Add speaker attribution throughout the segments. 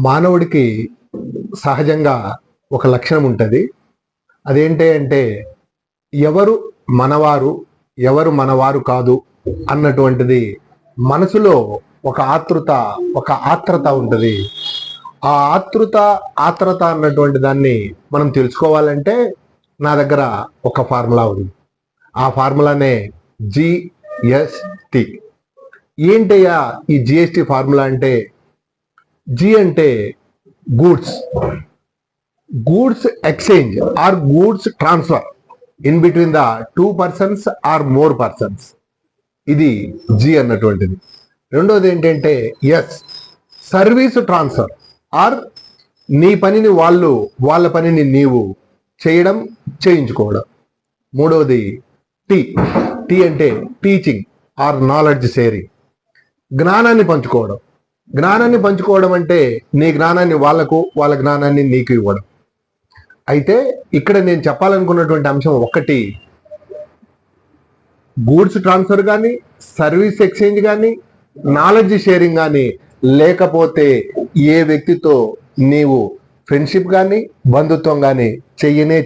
Speaker 1: మానవుడికి సహజంగా ఒక లక్షణం ఉంటుంది. అదేంటి అంటే ఎవరు మనవారు, ఎవరు మనవారు కాదు అన్నటువంటిది మనసులో ఒక ఆత్రత ఉంటుంది. ఆ ఆత్రత అన్నటువంటి దాన్ని మనం తెలుసుకోవాలంటే నా దగ్గర ఒక ఫార్ములా ఉంది. ఆ ఫార్ములానే జిఎస్టి. ఏంటయ్యా ఈ జిఎస్టి ఫార్ములా అంటే? జి అంటే goods exchange or goods transfer in between the two persons or more persons. ఇది జి అన్నటువంటిది. రెండోది ఏంటంటే ఎస్, సర్వీస్ ట్రాన్స్ఫర్ ఆర్ నీ పనిని వాళ్ళు, వాళ్ళ పనిని నీవు చేయడం, చేయించుకోవడం. మూడవది టీ అంటే టీచింగ్ ఆర్ నాలెడ్జ్ షేరింగ్, జ్ఞానాన్ని పంచుకోవడం. జ్ఞానాన్ని పంచుకోవడం అంటే నీ జ్ఞానాన్ని వాళ్లకు, వాళ్ళ జ్ఞానాన్ని నీకు ఇవ్వడం. అయితే ఇక్కడ నేను చెప్పాలనుకున్నటువంటి అంశం ఒకటి, గూడ్స్ ట్రాన్స్ఫర్ కానీ, సర్వీస్ ఎక్స్చేంజ్ కానీ, నాలెడ్జ్ షేరింగ్ కానీ లేకపోతే ఏ వ్యక్తితో నీవు ఫ్రెండ్షిప్ కానీ, బంధుత్వం కానీ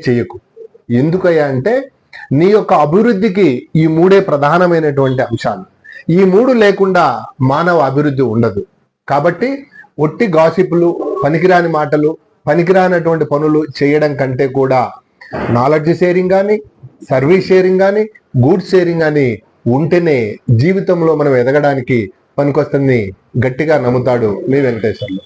Speaker 1: చెయ్యకు. ఎందుకయ్యా అంటే నీ యొక్క అభివృద్ధికి ఈ మూడే ప్రధానమైనటువంటి అంశాలు. ఈ మూడు లేకుండా మానవ అభివృద్ధి ఉండదు. కాబట్టి ఒట్టి గాసిపులు, పనికిరాని మాటలు, పనికిరానటువంటి పనులు చేయడం కంటే కూడా నాలెడ్జ్ షేరింగ్ కానీ, సర్వీస్ షేరింగ్ కానీ, గూడ్స్ షేరింగ్ కానీ ఉంటేనే జీవితంలో మనం ఎదగడానికి పనికొస్తుంది గట్టిగా నమ్ముతాడు మీ వెంకటేశ్వర్లు.